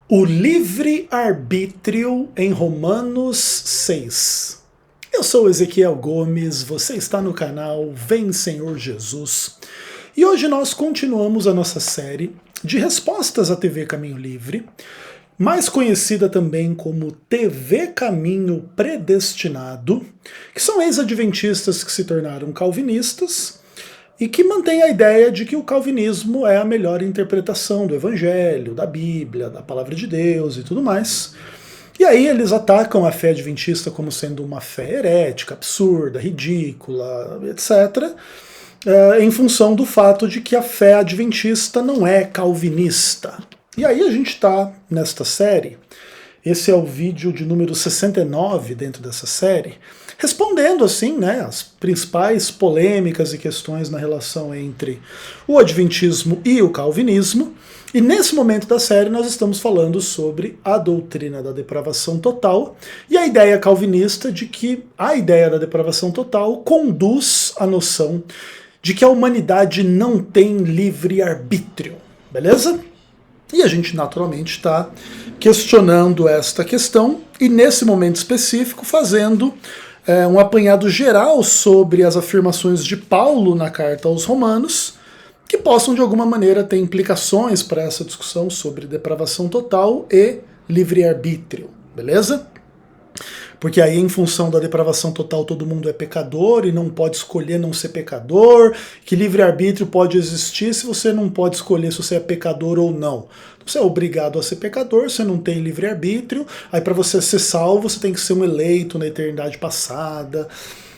O livre-arbítrio em Romanos 6. Eu sou Ezequiel Gomes, você está no canal Vem Senhor Jesus. E hoje nós continuamos a nossa série de respostas à TV Caminho Livre, mais conhecida também como TV Caminho Predestinado, que são ex-adventistas que se tornaram calvinistas e que mantém a ideia de que o calvinismo é a melhor interpretação do evangelho, da Bíblia, da palavra de Deus e tudo mais. E aí eles atacam a fé adventista como sendo uma fé herética, absurda, ridícula, etc., em função do fato de que a fé adventista não é calvinista. E aí a gente está nesta série, esse é o vídeo de número 69 dentro dessa série, respondendo assim, né, as principais polêmicas e questões na relação entre o adventismo e o calvinismo. E nesse momento da série nós estamos falando sobre a doutrina da depravação total e a ideia calvinista de que a ideia da depravação total conduz à noção de que a humanidade não tem livre-arbítrio, beleza? E a gente naturalmente está questionando esta questão e nesse momento específico fazendo um apanhado geral sobre as afirmações de Paulo na carta aos Romanos, que possam de alguma maneira ter implicações para essa discussão sobre depravação total e livre-arbítrio, beleza? Porque aí, em função da depravação total, todo mundo é pecador e não pode escolher não ser pecador, que livre-arbítrio pode existir se você não pode escolher se você é pecador ou não. Você é obrigado a ser pecador, você não tem livre-arbítrio, aí para você ser salvo você tem que ser um eleito na eternidade passada,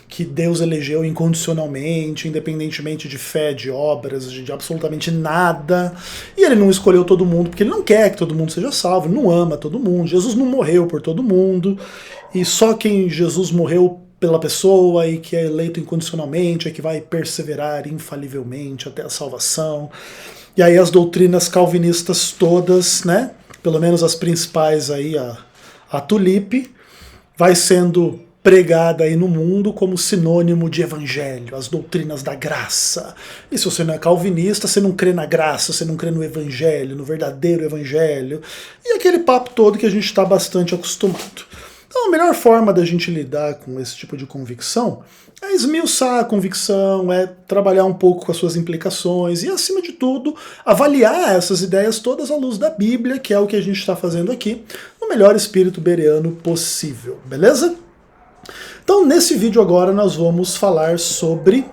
que Deus elegeu incondicionalmente, independentemente de fé, de obras, de absolutamente nada. E ele não escolheu todo mundo, porque ele não quer que todo mundo seja salvo, ele não ama todo mundo, Jesus não morreu por todo mundo, e só quem Jesus morreu pela pessoa e que é eleito incondicionalmente é que vai perseverar infalivelmente até a salvação. E aí as doutrinas calvinistas todas, né, pelo menos as principais aí, a tulipe, vai sendo pregada aí no mundo como sinônimo de evangelho, as doutrinas da graça. E se você não é calvinista, você não crê na graça, você não crê no evangelho, no verdadeiro evangelho, e aquele papo todo que a gente está bastante acostumado. Então a melhor forma da gente lidar com esse tipo de convicção é esmiuçar a convicção, é trabalhar um pouco com as suas implicações e, acima de tudo, avaliar essas ideias todas à luz da Bíblia, que é o que a gente está fazendo aqui, no melhor espírito bereano possível, beleza? Então, nesse vídeo agora nós vamos falar sobre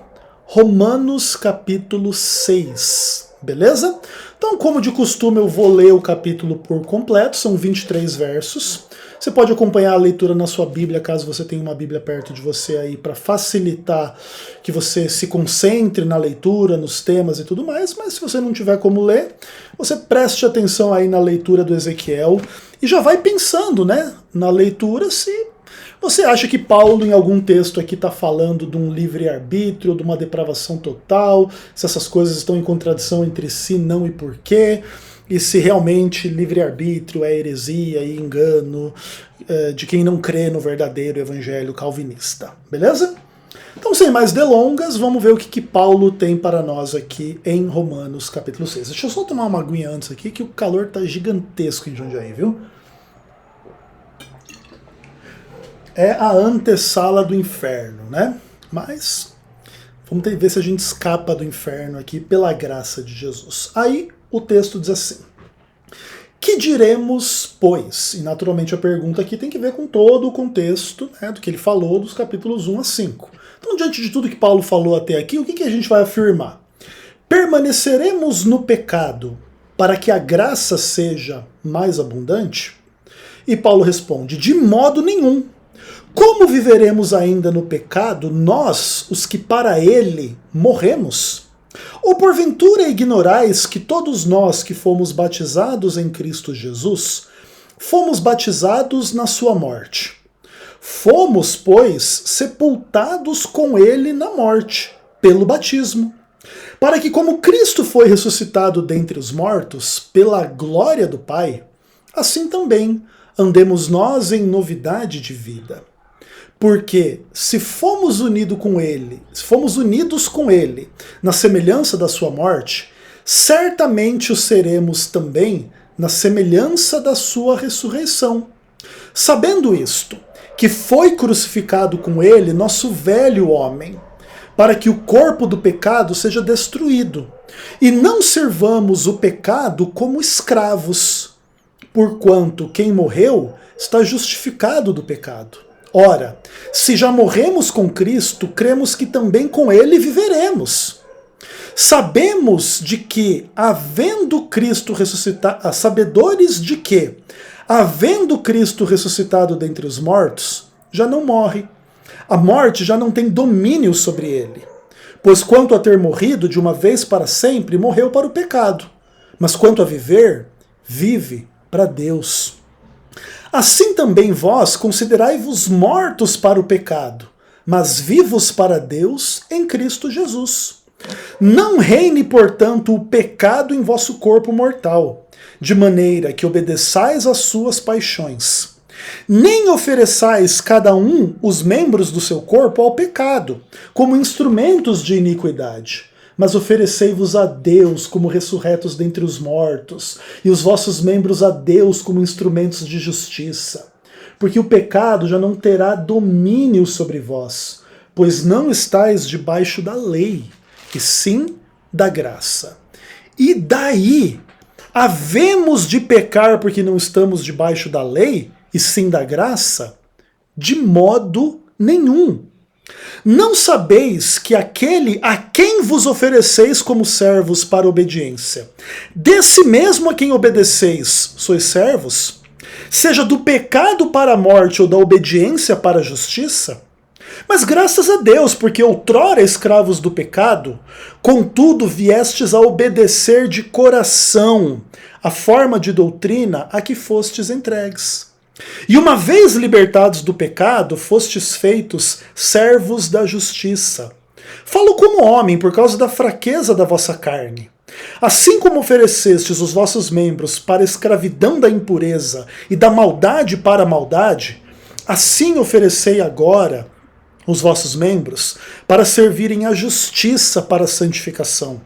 Romanos capítulo 6, beleza? Então, como de costume, eu vou ler o capítulo por completo, são 23 versos. Você pode acompanhar a leitura na sua Bíblia, caso você tenha uma Bíblia perto de você aí, para facilitar que você se concentre na leitura, nos temas e tudo mais, mas se você não tiver como ler, você preste atenção aí na leitura do Ezequiel e já vai pensando, né, na leitura se você acha que Paulo em algum texto aqui está falando de um livre-arbítrio, de uma depravação total, se essas coisas estão em contradição entre si, não e porquê, e se realmente livre-arbítrio é heresia e engano de quem não crê no verdadeiro evangelho calvinista. Beleza? Então, sem mais delongas, vamos ver o que Paulo tem para nós aqui em Romanos capítulo 6. Deixa eu só tomar uma aguinha antes aqui, que o calor está gigantesco em Jundiaí, viu? É a antessala do inferno, né? Mas vamos ver se a gente escapa do inferno aqui pela graça de Jesus. Aí o texto diz assim: que diremos, pois? E naturalmente a pergunta aqui tem que ver com todo o contexto, né, do que ele falou dos capítulos 1 a 5. Então, diante de tudo que Paulo falou até aqui, o que a gente vai afirmar? Permaneceremos no pecado para que a graça seja mais abundante? E Paulo responde: de modo nenhum. Como viveremos ainda no pecado, nós, os que para ele morremos? Ou porventura ignorais que todos nós que fomos batizados em Cristo Jesus, fomos batizados na sua morte? Fomos, pois, sepultados com ele na morte, pelo batismo, para que como Cristo foi ressuscitado dentre os mortos, pela glória do Pai, assim também andemos nós em novidade de vida. Porque se fomos unidos com ele na semelhança da sua morte, certamente o seremos também na semelhança da sua ressurreição. Sabendo isto, que foi crucificado com ele nosso velho homem, para que o corpo do pecado seja destruído, e não servamos o pecado como escravos, porquanto quem morreu está justificado do pecado. Ora, se já morremos com Cristo, cremos que também com ele viveremos. Sabemos de que, havendo Cristo ressuscitado, sabedores de que, havendo Cristo ressuscitado dentre os mortos, já não morre. A morte já não tem domínio sobre ele. Pois quanto a ter morrido de uma vez para sempre, morreu para o pecado. Mas quanto a viver, vive para Deus. Assim também vós considerai-vos mortos para o pecado, mas vivos para Deus em Cristo Jesus. Não reine, portanto, o pecado em vosso corpo mortal, de maneira que obedeçais às suas paixões. Nem ofereçais cada um os membros do seu corpo ao pecado, como instrumentos de iniquidade, mas oferecei-vos a Deus como ressurretos dentre os mortos, e os vossos membros a Deus como instrumentos de justiça. Porque o pecado já não terá domínio sobre vós, pois não estáis debaixo da lei, e sim da graça. E daí, havemos de pecar porque não estamos debaixo da lei, e sim da graça? De modo nenhum. Não sabeis que aquele a quem vos ofereceis como servos para obediência, desse mesmo a quem obedeceis, sois servos? Seja do pecado para a morte ou da obediência para a justiça? Mas graças a Deus, porque outrora escravos do pecado, contudo viestes a obedecer de coração a forma de doutrina a que fostes entregues. E uma vez libertados do pecado, fostes feitos servos da justiça. Falo como homem, por causa da fraqueza da vossa carne. Assim como oferecestes os vossos membros para a escravidão da impureza e da maldade para a maldade, assim oferecei agora os vossos membros para servirem à justiça para a santificação.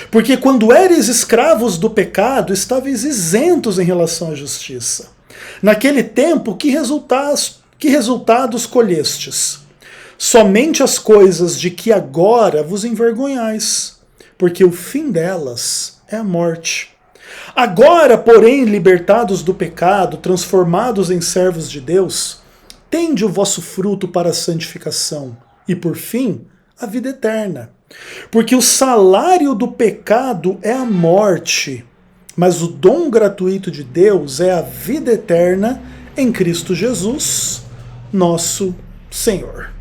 Porque quando éreis escravos do pecado, estáveis isentos em relação à justiça. Naquele tempo, que resultados colhestes? Somente as coisas de que agora vos envergonhais, porque o fim delas é a morte. Agora, porém, libertados do pecado, transformados em servos de Deus, tende o vosso fruto para a santificação, e por fim, a vida eterna. Porque o salário do pecado é a morte, mas o dom gratuito de Deus é a vida eterna em Cristo Jesus, nosso Senhor.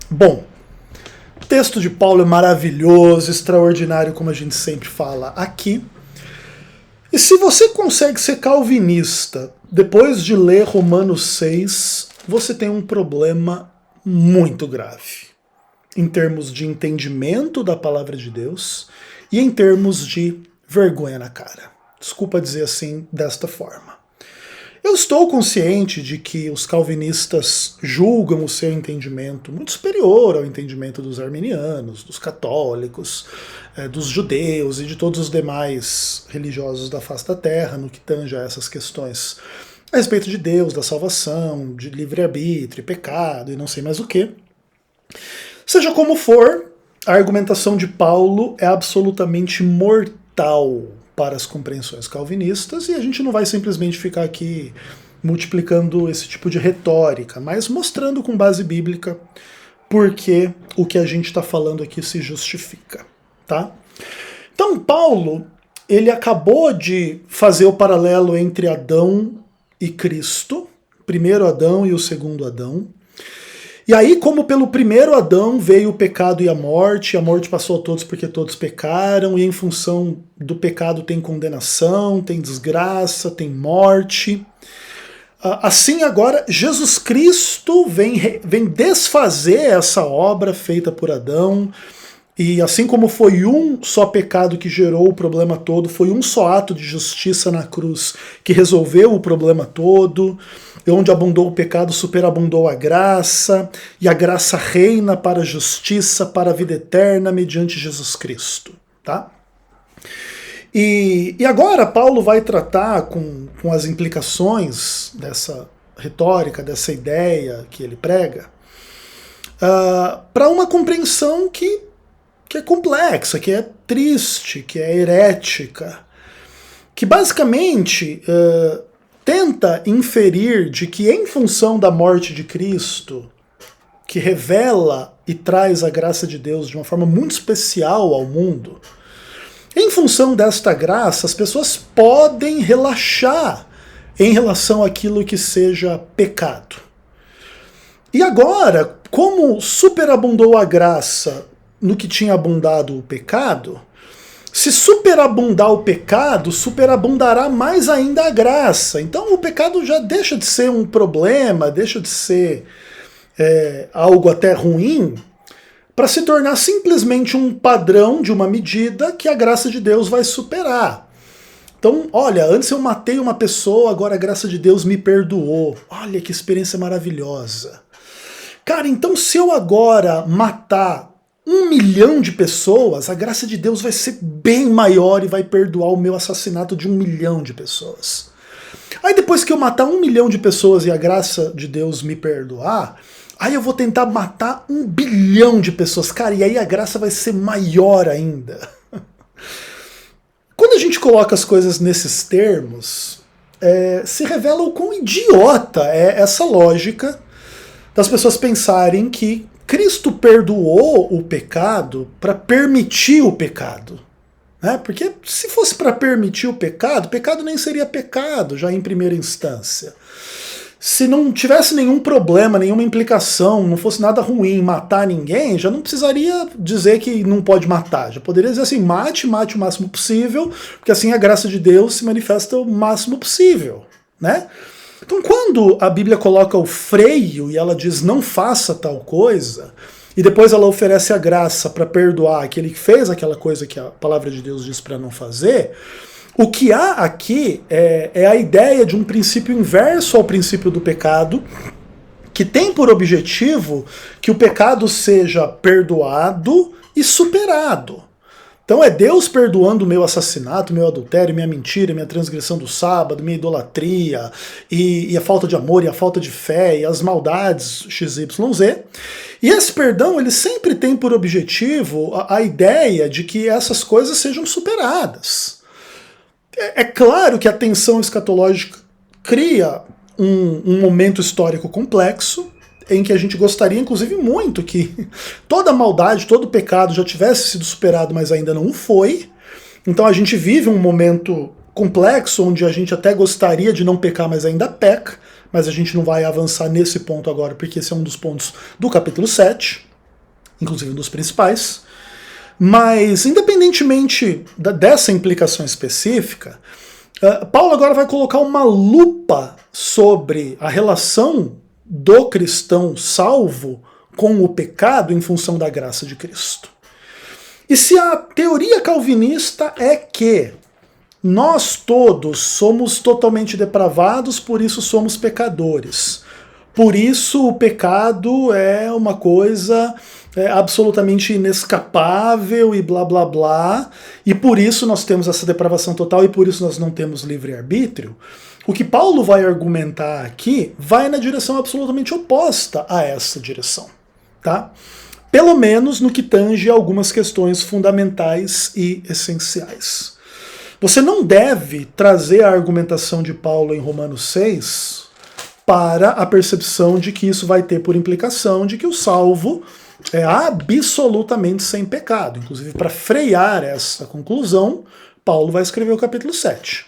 Bom, o texto de Paulo é maravilhoso, extraordinário, como a gente sempre fala aqui. E se você consegue ser calvinista depois de ler Romanos 6, você tem um problema muito grave, em termos de entendimento da palavra de Deus e em termos de vergonha na cara. Desculpa dizer assim, desta forma. Eu estou consciente de que os calvinistas julgam o seu entendimento muito superior ao entendimento dos arminianos, dos católicos, dos judeus e de todos os demais religiosos da face da terra no que tange a essas questões a respeito de Deus, da salvação, de livre-arbítrio, pecado e não sei mais o que. Seja como for, a argumentação de Paulo é absolutamente mortal para as compreensões calvinistas, e a gente não vai simplesmente ficar aqui multiplicando esse tipo de retórica, mas mostrando com base bíblica porque o que a gente está falando aqui se justifica, tá? Então Paulo, ele acabou de fazer o paralelo entre Adão e Cristo, o primeiro Adão e o segundo Adão. E aí, como pelo primeiro Adão veio o pecado e a morte passou a todos porque todos pecaram, e em função do pecado tem condenação, tem desgraça, tem morte. Assim agora, Jesus Cristo vem desfazer essa obra feita por Adão, e assim como foi um só pecado que gerou o problema todo, foi um só ato de justiça na cruz que resolveu o problema todo, onde abundou o pecado, superabundou a graça, e a graça reina para a justiça, para a vida eterna, mediante Jesus Cristo. Tá? E agora Paulo vai tratar com as implicações dessa retórica, dessa ideia que ele prega, para uma compreensão que é complexa, que é triste, que é herética, que basicamente tenta inferir de que em função da morte de Cristo, que revela e traz a graça de Deus de uma forma muito especial ao mundo, em função desta graça, as pessoas podem relaxar em relação àquilo que seja pecado. E agora, como superabundou a graça no que tinha abundado o pecado, se superabundar o pecado, superabundará mais ainda a graça. Então o pecado já deixa de ser um problema, deixa de ser algo até ruim, para se tornar simplesmente um padrão de uma medida que a graça de Deus vai superar. Então, olha, antes eu matei uma pessoa, agora a graça de Deus me perdoou. Olha que experiência maravilhosa. Cara, então se eu agora matar 1 milhão de pessoas, a graça de Deus vai ser bem maior e vai perdoar o meu assassinato de 1 milhão de pessoas. Aí depois que eu matar 1 milhão de pessoas e a graça de Deus me perdoar, aí eu vou tentar matar 1 bilhão de pessoas. Cara, e aí a graça vai ser maior ainda. Quando a gente coloca as coisas nesses termos, se revela o quão idiota é essa lógica das pessoas pensarem que Cristo perdoou o pecado para permitir o pecado. Né? Porque se fosse para permitir o pecado nem seria pecado já em primeira instância. Se não tivesse nenhum problema, nenhuma implicação, não fosse nada ruim matar ninguém, já não precisaria dizer que não pode matar. Já poderia dizer assim, mate o máximo possível, porque assim a graça de Deus se manifesta o máximo possível. Né? Então quando a Bíblia coloca o freio e ela diz não faça tal coisa, e depois ela oferece a graça para perdoar aquele que fez aquela coisa que a palavra de Deus diz para não fazer, o que há aqui é a ideia de um princípio inverso ao princípio do pecado, que tem por objetivo que o pecado seja perdoado e superado. Então é Deus perdoando o meu assassinato, meu adultério, minha mentira, minha transgressão do sábado, minha idolatria, e a falta de amor, e a falta de fé, e as maldades XYZ. E esse perdão, ele sempre tem por objetivo a ideia de que essas coisas sejam superadas. É claro que a tensão escatológica cria um momento histórico complexo, em que a gente gostaria, inclusive, muito que toda maldade, todo pecado já tivesse sido superado, mas ainda não foi. Então a gente vive um momento complexo, onde a gente até gostaria de não pecar, mas ainda peca, mas a gente não vai avançar nesse ponto agora, porque esse é um dos pontos do capítulo 7, inclusive um dos principais. Mas, independentemente dessa implicação específica, Paulo agora vai colocar uma lupa sobre a relação do cristão salvo com o pecado em função da graça de Cristo. E se a teoria calvinista é que nós todos somos totalmente depravados, por isso somos pecadores. Por isso o pecado é uma coisa absolutamente inescapável e blá blá blá, e por isso nós temos essa depravação total e por isso nós não temos livre-arbítrio. O que Paulo vai argumentar aqui vai na direção absolutamente oposta a essa direção. Tá? Pelo menos no que tange algumas questões fundamentais e essenciais. Você não deve trazer a argumentação de Paulo em Romanos 6 para a percepção de que isso vai ter por implicação de que o salvo é absolutamente sem pecado. Inclusive, para frear essa conclusão, Paulo vai escrever o capítulo 7.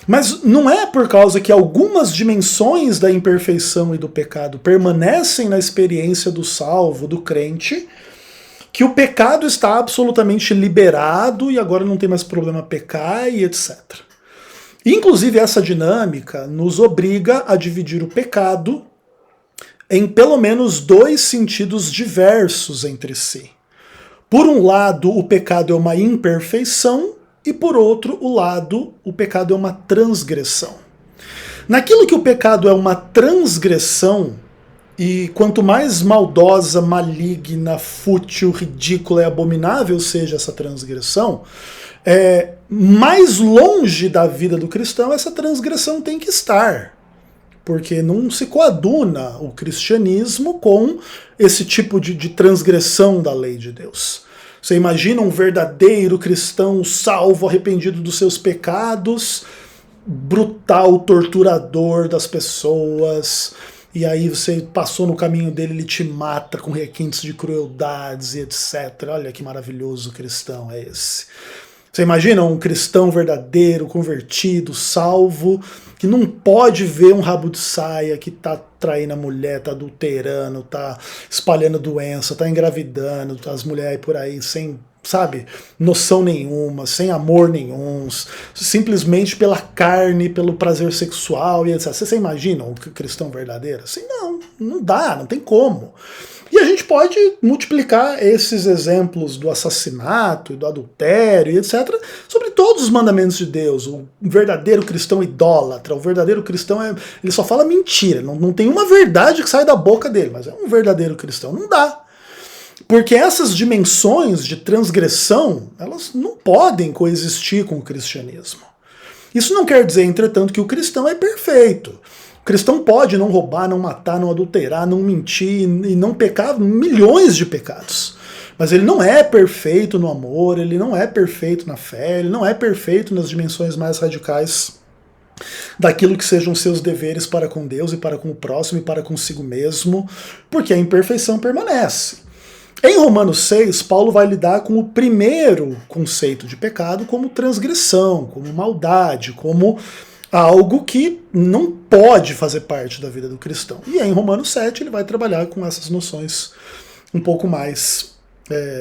Mas não é por causa que algumas dimensões da imperfeição e do pecado permanecem na experiência do salvo, do crente, que o pecado está absolutamente liberado e agora não tem mais problema pecar e etc. Inclusive, essa dinâmica nos obriga a dividir o pecado em pelo menos 2 sentidos diversos entre si. Por um lado, o pecado é uma imperfeição, e por outro lado, o pecado é uma transgressão. Naquilo que o pecado é uma transgressão, e quanto mais maldosa, maligna, fútil, ridícula e abominável seja essa transgressão, mais longe da vida do cristão essa transgressão tem que estar. Porque não se coaduna o cristianismo com esse tipo de transgressão da lei de Deus. Você imagina um verdadeiro cristão salvo, arrependido dos seus pecados, brutal torturador das pessoas, e aí você passou no caminho dele, ele te mata com requintes de crueldades e etc. Olha que maravilhoso cristão é esse. Você imagina um cristão verdadeiro, convertido, salvo, que não pode ver um rabo de saia, que tá traindo a mulher, tá adulterando, tá espalhando doença, tá engravidando, as mulheres por aí sem, sabe, noção nenhuma, sem amor nenhum, simplesmente pela carne, pelo prazer sexual e etc. Você imagina um cristão verdadeiro? Assim, não dá, não tem como. E a gente pode multiplicar esses exemplos do assassinato, do adultério e etc. sobre todos os mandamentos de Deus. O verdadeiro cristão idólatra, o verdadeiro cristão ele só fala mentira, não tem uma verdade que sai da boca dele, mas é um verdadeiro cristão. Não dá. Porque essas dimensões de transgressão, elas não podem coexistir com o cristianismo. Isso não quer dizer, entretanto, que o cristão é perfeito. O cristão pode não roubar, não matar, não adulterar, não mentir e não pecar milhões de pecados. Mas ele não é perfeito no amor, ele não é perfeito na fé, ele não é perfeito nas dimensões mais radicais daquilo que sejam seus deveres para com Deus e para com o próximo e para consigo mesmo, porque a imperfeição permanece. Em Romanos 6, Paulo vai lidar com o primeiro conceito de pecado como transgressão, como maldade, como algo que não pode fazer parte da vida do cristão. E em Romanos 7 ele vai trabalhar com essas noções um pouco mais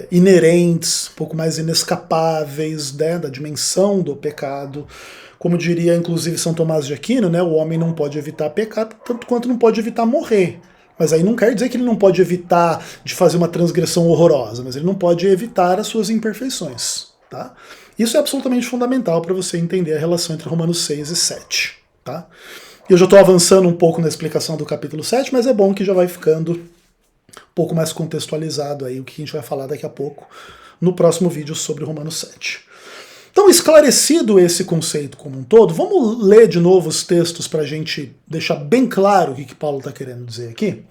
inerentes, um pouco mais inescapáveis, né, da dimensão do pecado. Como diria inclusive São Tomás de Aquino, né, o homem não pode evitar pecar tanto quanto não pode evitar morrer. Mas aí não quer dizer que ele não pode evitar de fazer uma transgressão horrorosa, mas ele não pode evitar as suas imperfeições. Tá? Isso é absolutamente fundamental para você entender a relação entre Romanos 6 e 7. Tá? Eu já estou avançando um pouco na explicação do capítulo 7, mas é bom que já vai ficando um pouco mais contextualizado aí o que a gente vai falar daqui a pouco no próximo vídeo sobre Romanos 7. Então, esclarecido esse conceito como um todo, vamos ler de novo os textos para a gente deixar bem claro o que Paulo está querendo dizer aqui?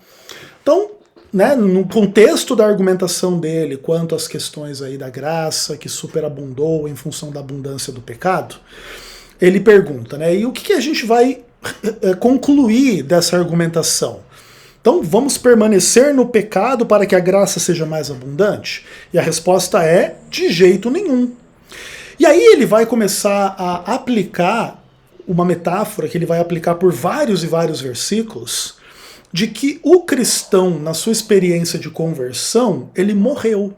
Então, né, no contexto da argumentação dele quanto às questões aí da graça que superabundou em função da abundância do pecado, ele pergunta, né, e o que a gente vai concluir dessa argumentação? Então, vamos permanecer no pecado para que a graça seja mais abundante? E a resposta é, de jeito nenhum. E aí ele vai começar a aplicar uma metáfora que ele vai aplicar por vários e vários versículos, de que o cristão, na sua experiência de conversão, ele morreu.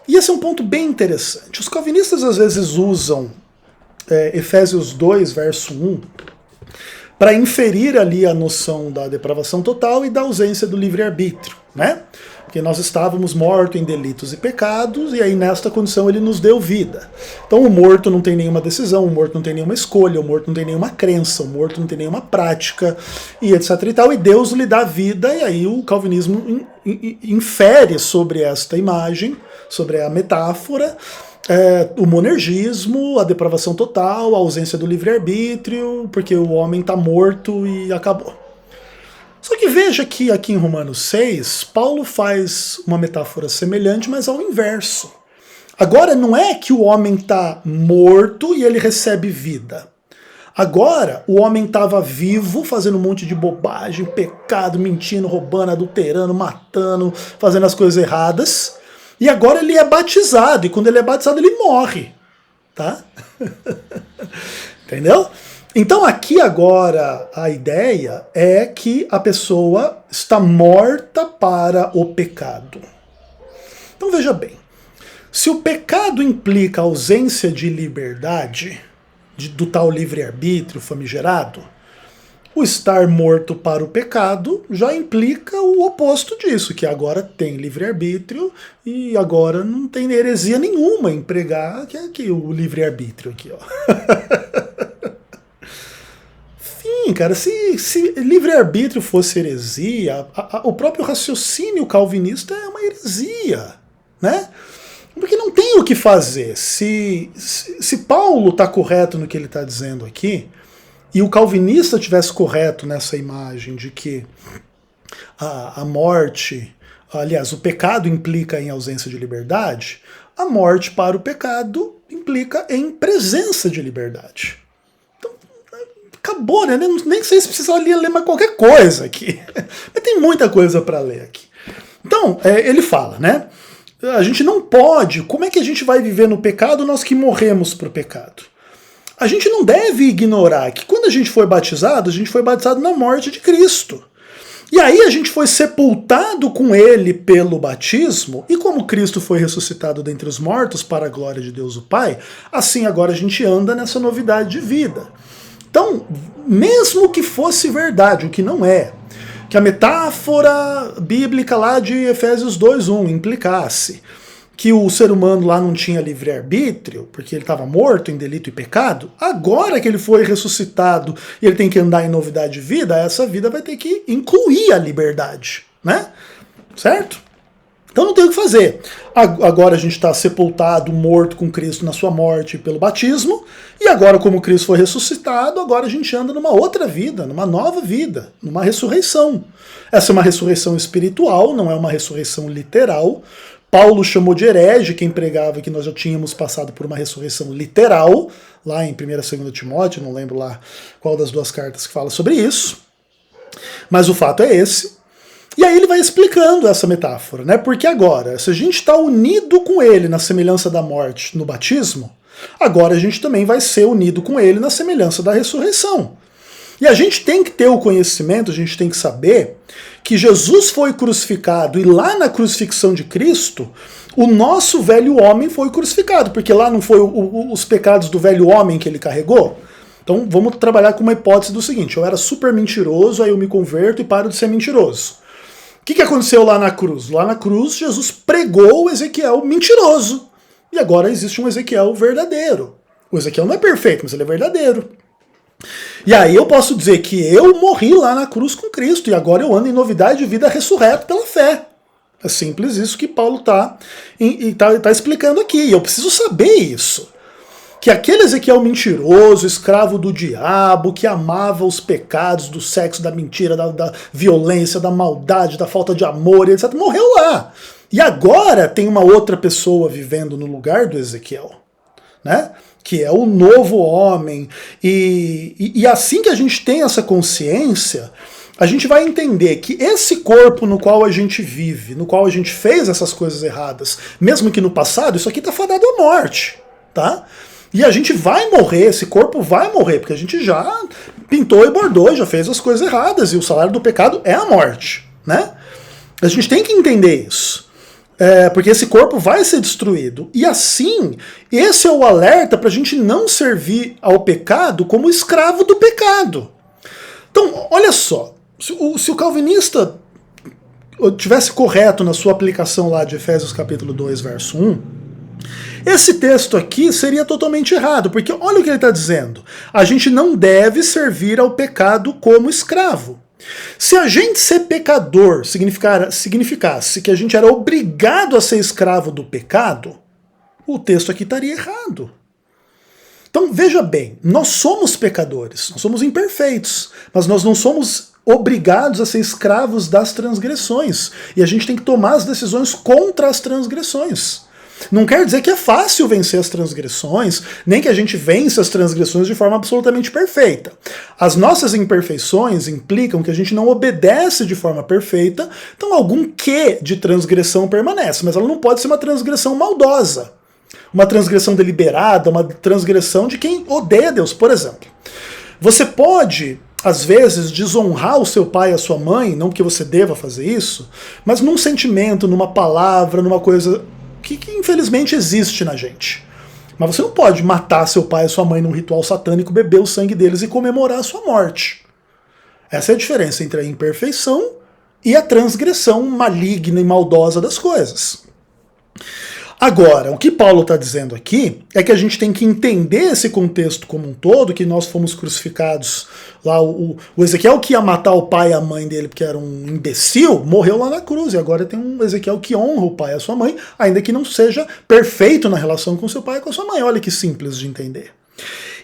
E esse é um ponto bem interessante. Os calvinistas às vezes usam Efésios 2, verso 1, para inferir ali a noção da depravação total e da ausência do livre-arbítrio, né? Porque nós estávamos mortos em delitos e pecados, e aí nesta condição ele nos deu vida. Então o morto não tem nenhuma decisão, o morto não tem nenhuma escolha, o morto não tem nenhuma crença, o morto não tem nenhuma prática, e etc e tal, e Deus lhe dá vida, e aí o calvinismo infere sobre esta imagem, sobre a metáfora, o monergismo, a depravação total, a ausência do livre-arbítrio, porque o homem está morto e acabou. Só que veja que aqui em Romanos 6, Paulo faz uma metáfora semelhante, mas ao inverso. Agora não é que o homem está morto e ele recebe vida. Agora o homem estava vivo, fazendo um monte de bobagem, pecado, mentindo, roubando, adulterando, matando, fazendo as coisas erradas. E agora ele é batizado, e quando ele é batizado ele morre. Tá? Entendeu? Então aqui agora a ideia é que a pessoa está morta para o pecado. Então veja bem, se o pecado implica a ausência de liberdade, do tal livre-arbítrio famigerado, o estar morto para o pecado já implica o oposto disso, que agora tem livre-arbítrio e agora não tem heresia nenhuma em pregar que é aqui o livre-arbítrio aqui, ó. Sim, cara, se livre-arbítrio fosse heresia, o próprio raciocínio calvinista é uma heresia, né? Porque não tem tem o que fazer. Se Paulo está correto no que ele está dizendo aqui, e o calvinista tivesse correto nessa imagem de que a morte, aliás, o pecado implica em ausência de liberdade, a morte para o pecado implica em presença de liberdade. Então, acabou, né? Nem sei se precisa ler mais qualquer coisa aqui. Mas tem muita coisa para ler aqui. Então, ele fala, né? A gente não pode, como é que a gente vai viver no pecado nós que morremos para o pecado? A gente não deve ignorar que quando a gente foi batizado na morte de Cristo. E aí a gente foi sepultado com ele pelo batismo, e como Cristo foi ressuscitado dentre os mortos para a glória de Deus o Pai, assim agora a gente anda nessa novidade de vida. Então, mesmo que fosse verdade, o que não é, que a metáfora bíblica lá de Efésios 2:1 implicasse que o ser humano lá não tinha livre-arbítrio, porque ele estava morto em delito e pecado, agora que ele foi ressuscitado e ele tem que andar em novidade de vida, essa vida vai ter que incluir a liberdade, né? Certo? Então não tem o que fazer. Agora a gente está sepultado, morto com Cristo na sua morte pelo batismo, e agora como Cristo foi ressuscitado, agora a gente anda numa outra vida, numa nova vida, numa ressurreição. Essa é uma ressurreição espiritual, não é uma ressurreição literal. Paulo chamou de herege quem pregava que nós já tínhamos passado por uma ressurreição literal, lá em 1ª e 2ª Timóteo, não lembro lá qual das duas cartas que fala sobre isso. Mas o fato é esse. E aí ele vai explicando essa metáfora, né? Porque agora, se a gente está unido com ele na semelhança da morte no batismo, agora a gente também vai ser unido com ele na semelhança da ressurreição. E a gente tem que ter o conhecimento, a gente tem que saber que Jesus foi crucificado e lá na crucifixão de Cristo, o nosso velho homem foi crucificado, porque lá não foi os pecados do velho homem que ele carregou? Então vamos trabalhar com uma hipótese do seguinte: eu era super mentiroso, aí eu me converto e paro de ser mentiroso. O que aconteceu lá na cruz? Lá na cruz, Jesus pregou o Ezequiel mentiroso. E agora existe um Ezequiel verdadeiro. O Ezequiel não é perfeito, mas ele é verdadeiro. E aí eu posso dizer que eu morri lá na cruz com Cristo e agora eu ando em novidade de vida ressurreto pela fé. É simples isso que Paulo está explicando aqui. E eu preciso saber isso. Que aquele Ezequiel mentiroso, escravo do diabo, que amava os pecados do sexo, da mentira, da violência, da maldade, da falta de amor, etc., morreu lá. E agora tem uma outra pessoa vivendo no lugar do Ezequiel, né? Que é o novo homem. E assim que a gente tem essa consciência, a gente vai entender que esse corpo no qual a gente vive, no qual a gente fez essas coisas erradas, mesmo que no passado, isso aqui está fadado à morte, tá? E a gente vai morrer, esse corpo vai morrer, porque a gente já pintou e bordou, já fez as coisas erradas, e o salário do pecado é a morte, né? A gente tem que entender isso. Porque esse corpo vai ser destruído. E assim, esse é o alerta para a gente não servir ao pecado como escravo do pecado. Então, olha só, se o calvinista tivesse correto na sua aplicação lá de Efésios capítulo 2, verso 1, esse texto aqui seria totalmente errado, porque olha o que ele está dizendo. A gente não deve servir ao pecado como escravo. Se a gente ser pecador significasse que a gente era obrigado a ser escravo do pecado, o texto aqui estaria errado. Então veja bem, nós somos pecadores, nós somos imperfeitos, mas nós não somos obrigados a ser escravos das transgressões. E a gente tem que tomar as decisões contra as transgressões. Não quer dizer que é fácil vencer as transgressões, nem que a gente vence as transgressões de forma absolutamente perfeita. As nossas imperfeições implicam que a gente não obedece de forma perfeita, então algum quê de transgressão permanece, mas ela não pode ser uma transgressão maldosa, uma transgressão deliberada, uma transgressão de quem odeia Deus. Por exemplo, você pode, às vezes, desonrar o seu pai e a sua mãe, não que você deva fazer isso, mas num sentimento, numa palavra, numa coisa que infelizmente existe na gente. Mas você não pode matar seu pai e sua mãe num ritual satânico, beber o sangue deles e comemorar a sua morte. Essa é a diferença entre a imperfeição e a transgressão maligna e maldosa das coisas. Agora, o que Paulo está dizendo aqui é que a gente tem que entender esse contexto como um todo, que nós fomos crucificados lá, o Ezequiel que ia matar o pai e a mãe dele porque era um imbecil, morreu lá na cruz, e agora tem um Ezequiel que honra o pai e a sua mãe, ainda que não seja perfeito na relação com seu pai e com a sua mãe. Olha que simples de entender.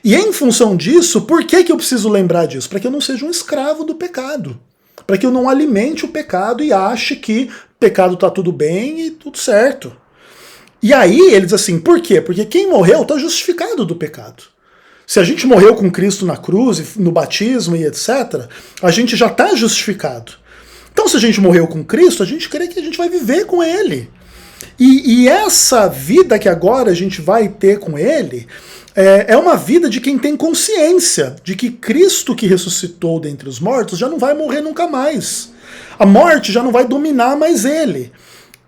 E em função disso, por que eu preciso lembrar disso? Para que eu não seja um escravo do pecado. Para que eu não alimente o pecado e ache que pecado está tudo bem e tudo certo. E aí ele diz assim, por quê? Porque quem morreu está justificado do pecado. Se a gente morreu com Cristo na cruz, no batismo e etc., a gente já está justificado. Então se a gente morreu com Cristo, a gente crê que a gente vai viver com Ele. E essa vida que agora a gente vai ter com Ele é uma vida de quem tem consciência de que Cristo que ressuscitou dentre os mortos já não vai morrer nunca mais. A morte já não vai dominar mais Ele.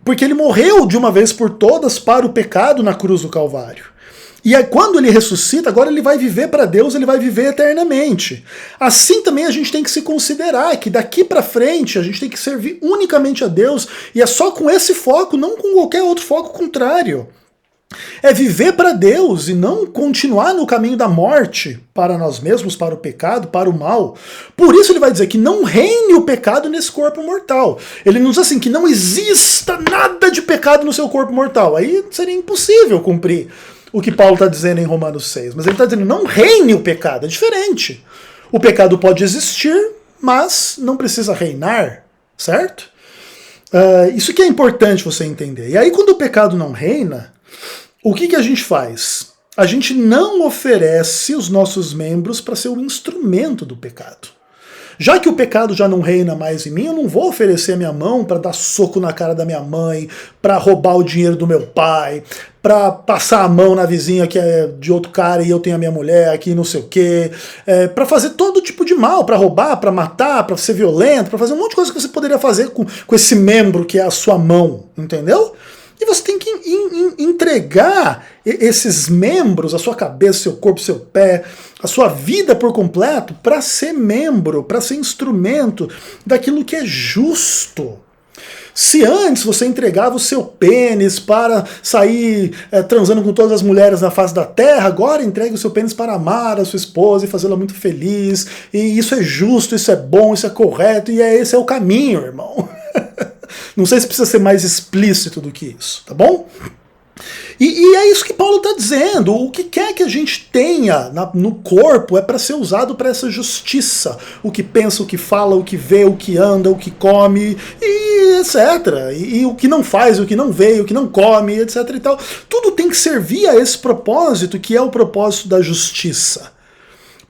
Porque ele morreu de uma vez por todas para o pecado na cruz do Calvário. E aí, quando ele ressuscita, agora ele vai viver para Deus, ele vai viver eternamente. Assim também a gente tem que se considerar que daqui para frente a gente tem que servir unicamente a Deus, e é só com esse foco, não com qualquer outro foco contrário. É viver para Deus e não continuar no caminho da morte para nós mesmos, para o pecado, para o mal. Por isso ele vai dizer que não reine o pecado nesse corpo mortal. Ele nos diz assim, que não exista nada de pecado no seu corpo mortal. Aí seria impossível cumprir o que Paulo está dizendo em Romanos 6. Mas ele está dizendo, não reine o pecado, é diferente. O pecado pode existir, mas não precisa reinar, certo? Isso que é importante você entender. E aí quando o pecado não reina, o que a gente faz? A gente não oferece os nossos membros para ser o instrumento do pecado. Já que o pecado já não reina mais em mim, eu não vou oferecer a minha mão para dar soco na cara da minha mãe, para roubar o dinheiro do meu pai, para passar a mão na vizinha que é de outro cara e eu tenho a minha mulher aqui, não sei o quê, para fazer todo tipo de mal, para roubar, para matar, para ser violento, para fazer um monte de coisa que você poderia fazer com esse membro que é a sua mão, entendeu? E você tem que entregar esses membros, a sua cabeça, seu corpo, seu pé, a sua vida por completo, para ser membro, para ser instrumento daquilo que é justo. Se antes você entregava o seu pênis para sair transando com todas as mulheres na face da terra, agora entregue o seu pênis para amar a sua esposa e fazê-la muito feliz. E isso é justo, isso é bom, isso é correto, e esse é o caminho, irmão. Não sei se precisa ser mais explícito do que isso, tá bom? E é isso que Paulo está dizendo. O que quer que a gente tenha no corpo é para ser usado para essa justiça. O que pensa, o que fala, o que vê, o que anda, o que come, e etc. E o que não faz, o que não vê, o que não come, etc. e tal. Tudo tem que servir a esse propósito, que é o propósito da justiça.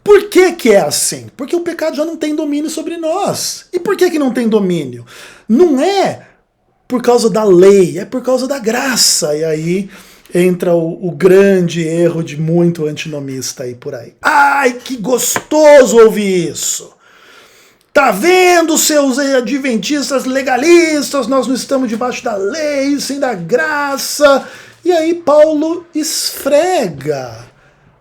Por que é assim? Porque o pecado já não tem domínio sobre nós. E por que não tem domínio? Não é por causa da lei, é por causa da graça. E aí entra o grande erro de muito antinomista aí por aí. Ai, que gostoso ouvir isso! Tá vendo, seus adventistas legalistas? Nós não estamos debaixo da lei, sim da graça. E aí Paulo esfrega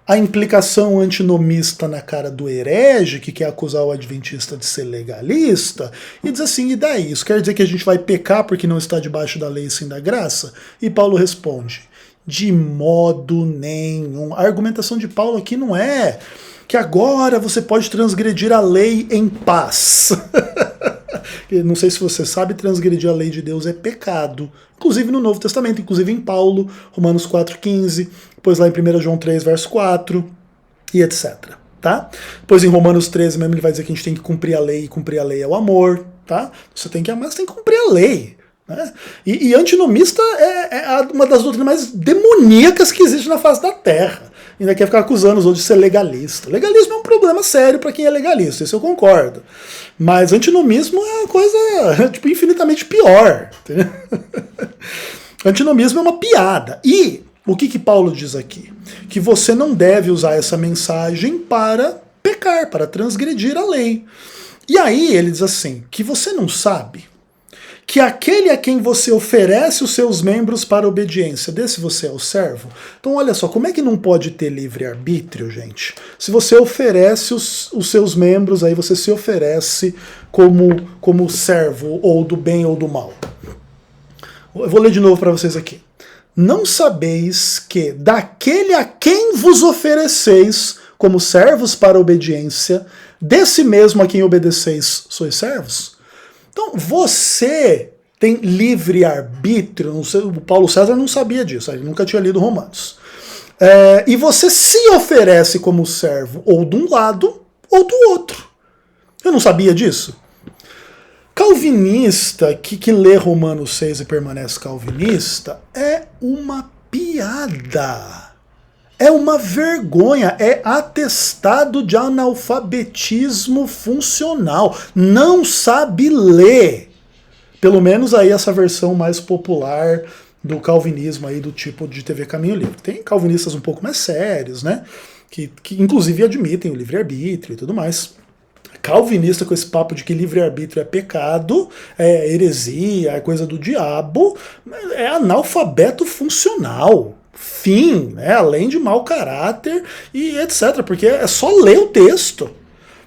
a implicação antinomista na cara do herege, que quer acusar o adventista de ser legalista, e diz assim, e daí? Isso quer dizer que a gente vai pecar porque não está debaixo da lei sem da graça? E Paulo responde, de modo nenhum. A argumentação de Paulo aqui não é que agora você pode transgredir a lei em paz. Não sei se você sabe, transgredir a lei de Deus é pecado. Inclusive no Novo Testamento, inclusive em Paulo, Romanos 4,15, depois lá em 1 João 3, verso 4, e etc. Tá? Depois em Romanos 13 mesmo ele vai dizer que a gente tem que cumprir a lei, e cumprir a lei é o amor. Tá? Você tem que amar, você tem que cumprir a lei. Né? E antinomista é uma das doutrinas mais demoníacas que existe na face da Terra. Ainda quer ficar acusando os outros de ser legalista. Legalismo é um problema sério para quem é legalista, isso eu concordo. Mas antinomismo é uma coisa tipo, infinitamente pior. Entendeu? Antinomismo é uma piada. E o que Paulo diz aqui? Que você não deve usar essa mensagem para pecar, para transgredir a lei. E aí ele diz assim, que você não sabe que aquele a quem você oferece os seus membros para obediência, desse você é o servo? Então olha só, como é que não pode ter livre-arbítrio, gente? Se você oferece os seus membros, aí você se oferece como servo, ou do bem ou do mal. Eu vou ler de novo para vocês aqui. não sabeis que daquele a quem vos ofereceis como servos para a obediência, desse mesmo a quem obedeceis sois servos? Então, você tem livre-arbítrio. O Paulo César não sabia disso, ele nunca tinha lido Romanos. E você se oferece como servo ou de um lado ou do outro. Eu não sabia disso? Calvinista que lê Romanos 6 e permanece calvinista é uma piada. É uma vergonha, é atestado de analfabetismo funcional. Não sabe ler. Pelo menos aí essa versão mais popular do calvinismo aí, do tipo de TV Caminho Livre. Tem calvinistas um pouco mais sérios, né? Que inclusive admitem o livre-arbítrio e tudo mais. Calvinista com esse papo de que livre-arbítrio é pecado, é heresia, é coisa do diabo, é analfabeto funcional. Fim, né? Além de mau caráter e etc. Porque é só ler o texto.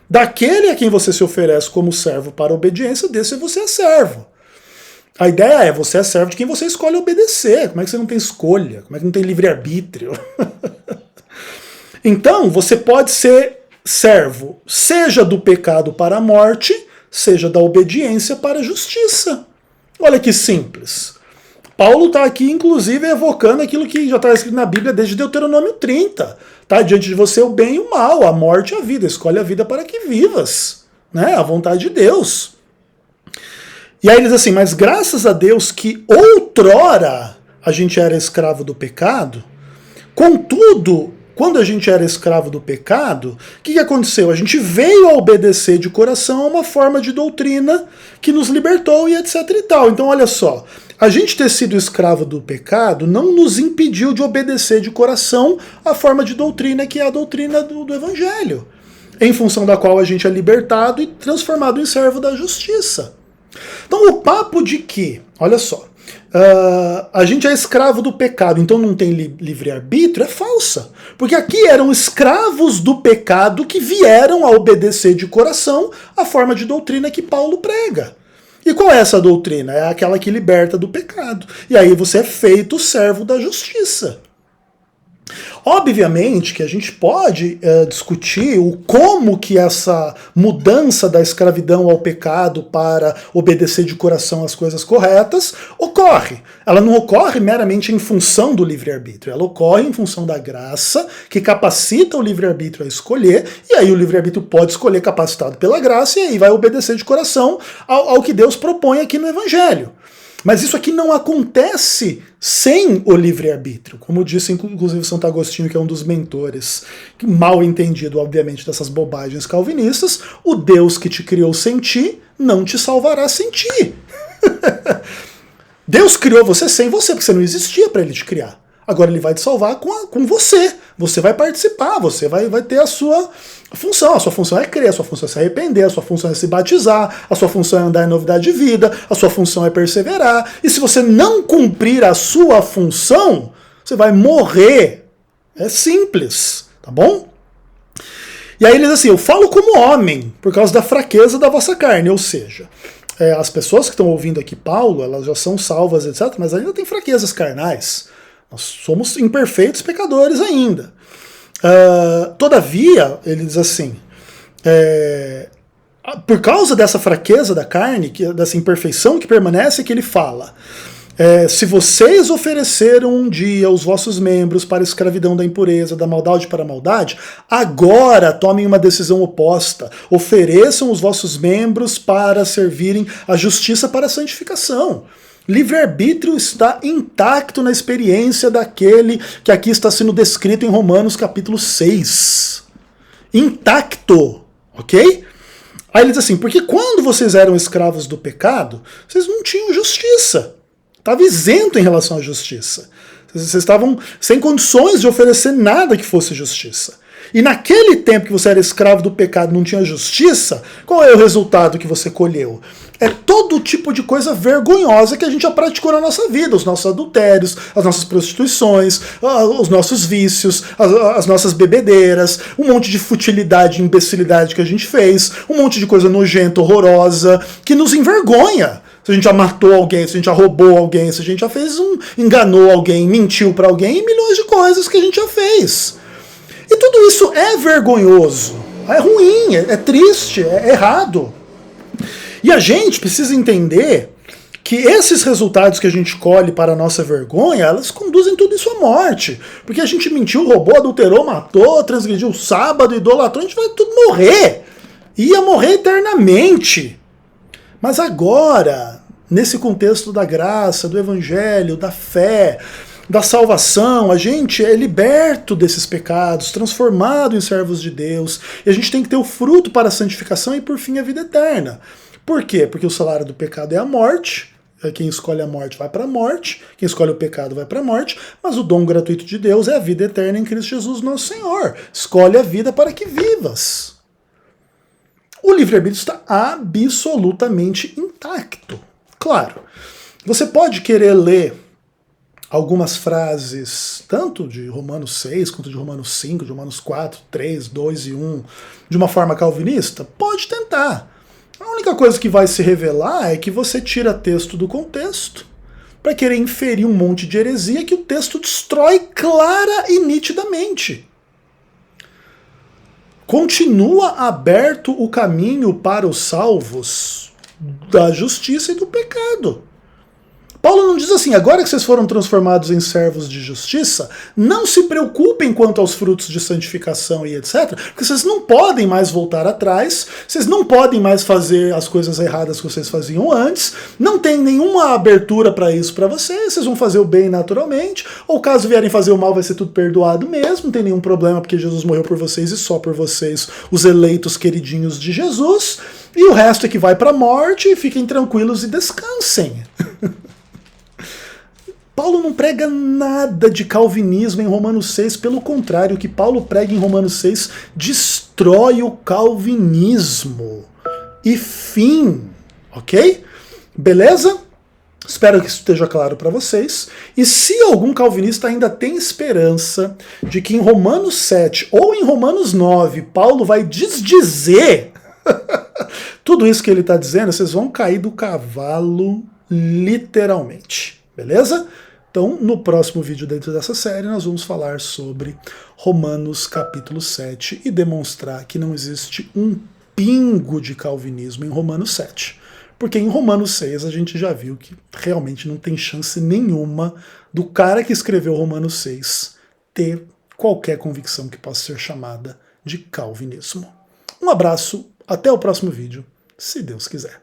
Daquele a quem você se oferece como servo para a obediência, desse você é servo. A ideia é, você é servo de quem você escolhe obedecer. Como é que você não tem escolha? Como é que não tem livre-arbítrio? Então, você pode ser servo, seja do pecado para a morte, seja da obediência para a justiça. Olha que simples. Paulo está aqui, inclusive, evocando aquilo que já está escrito na Bíblia desde Deuteronômio 30. Tá diante de você o bem e o mal, a morte e a vida. Escolhe a vida para que vivas. Né? A vontade de Deus. E aí ele diz assim, mas graças a Deus que outrora a gente era escravo do pecado, contudo, quando a gente era escravo do pecado, o que aconteceu? A gente veio a obedecer de coração a uma forma de doutrina que nos libertou e etc e tal. Então olha só, a gente ter sido escravo do pecado não nos impediu de obedecer de coração a forma de doutrina que é a doutrina do Evangelho, em função da qual a gente é libertado e transformado em servo da justiça. Então o papo de que, olha só, a gente é escravo do pecado, então não tem livre-arbítrio, é falsa. Porque aqui eram escravos do pecado que vieram a obedecer de coração a forma de doutrina que Paulo prega. E qual é essa doutrina? É aquela que liberta do pecado. E aí você é feito servo da justiça. Obviamente que a gente pode discutir o como que essa mudança da escravidão ao pecado para obedecer de coração às coisas corretas ocorre. Ela não ocorre meramente em função do livre-arbítrio, ela ocorre em função da graça que capacita o livre-arbítrio a escolher, e aí o livre-arbítrio pode escolher capacitado pela graça e aí vai obedecer de coração ao que Deus propõe aqui no Evangelho. Mas isso aqui não acontece sem o livre-arbítrio. Como disse, inclusive, Santo Agostinho, que é um dos mentores, mal entendido, obviamente, dessas bobagens calvinistas, o Deus que te criou sem ti, não te salvará sem ti. Deus criou você sem você, porque você não existia para ele te criar. Agora ele vai te salvar com você. Você vai participar, você vai ter a sua função. A sua função é crer, a sua função é se arrepender, a sua função é se batizar, a sua função é andar em novidade de vida, a sua função é perseverar. E se você não cumprir a sua função, você vai morrer. É simples, tá bom? E aí ele diz assim, eu falo como homem, por causa da fraqueza da vossa carne, ou seja, as pessoas que estão ouvindo aqui Paulo, elas já são salvas, etc., mas ainda têm fraquezas carnais. Nós somos imperfeitos pecadores ainda. Todavia, ele diz assim, por causa dessa fraqueza da carne, dessa imperfeição que permanece, que ele fala, se vocês ofereceram um dia os vossos membros para a escravidão da impureza, da maldade para a maldade, agora tomem uma decisão oposta, ofereçam os vossos membros para servirem a justiça para a santificação. Livre-arbítrio está intacto na experiência daquele que aqui está sendo descrito em Romanos capítulo 6. Intacto, ok? Aí ele diz assim, porque quando vocês eram escravos do pecado, vocês não tinham justiça. Estava isento em relação à justiça. Vocês estavam sem condições de oferecer nada que fosse justiça. E naquele tempo que você era escravo do pecado e não tinha justiça, qual é o resultado que você colheu? É todo tipo de coisa vergonhosa que a gente já praticou na nossa vida. Os nossos adultérios, as nossas prostituições, os nossos vícios, as nossas bebedeiras, um monte de futilidade e imbecilidade que a gente fez, um monte de coisa nojenta, horrorosa, que nos envergonha. Se a gente já matou alguém, se a gente já roubou alguém, se a gente já enganou alguém, mentiu para alguém, e milhões de coisas que a gente já fez. E tudo isso é vergonhoso, é ruim, é triste, é errado. E a gente precisa entender que esses resultados que a gente colhe para a nossa vergonha, elas conduzem tudo isso à morte. Porque a gente mentiu, roubou, adulterou, matou, transgrediu o sábado, idolatrou, a gente vai tudo morrer. Ia morrer eternamente. Mas agora, nesse contexto da graça, do evangelho, da fé, da salvação, a gente é liberto desses pecados, transformado em servos de Deus, e a gente tem que ter o fruto para a santificação e, por fim, a vida eterna. Por quê? Porque o salário do pecado é a morte. Quem escolhe a morte vai para a morte, quem escolhe o pecado vai para a morte, mas o dom gratuito de Deus é a vida eterna em Cristo Jesus nosso Senhor. Escolhe a vida para que vivas. O livre-arbítrio está absolutamente intacto. Claro, você pode querer ler algumas frases, tanto de Romanos 6, quanto de Romanos 5, de Romanos 4, 3, 2 e 1, de uma forma calvinista? Pode tentar. A única coisa que vai se revelar é que você tira texto do contexto para querer inferir um monte de heresia que o texto destrói clara e nitidamente. Continua aberto o caminho para os salvos da justiça e do pecado. Paulo não diz assim, agora que vocês foram transformados em servos de justiça, não se preocupem quanto aos frutos de santificação e etc, porque vocês não podem mais voltar atrás, vocês não podem mais fazer as coisas erradas que vocês faziam antes, não tem nenhuma abertura para isso para vocês vão fazer o bem naturalmente, ou caso vierem fazer o mal vai ser tudo perdoado mesmo, não tem nenhum problema porque Jesus morreu por vocês e só por vocês, os eleitos queridinhos de Jesus, e o resto é que vai para a morte, fiquem tranquilos e descansem. Paulo não prega nada de calvinismo em Romanos 6, pelo contrário, o que Paulo prega em Romanos 6 destrói o calvinismo. E fim, ok? Beleza? Espero que isso esteja claro para vocês. E se algum calvinista ainda tem esperança de que em Romanos 7 ou em Romanos 9 Paulo vai desdizer tudo isso que ele está dizendo, vocês vão cair do cavalo literalmente. Beleza? Então, no próximo vídeo dentro dessa série, nós vamos falar sobre Romanos capítulo 7 e demonstrar que não existe um pingo de calvinismo em Romanos 7. Porque em Romanos 6 a gente já viu que realmente não tem chance nenhuma do cara que escreveu Romanos 6 ter qualquer convicção que possa ser chamada de calvinismo. Um abraço, até o próximo vídeo, se Deus quiser.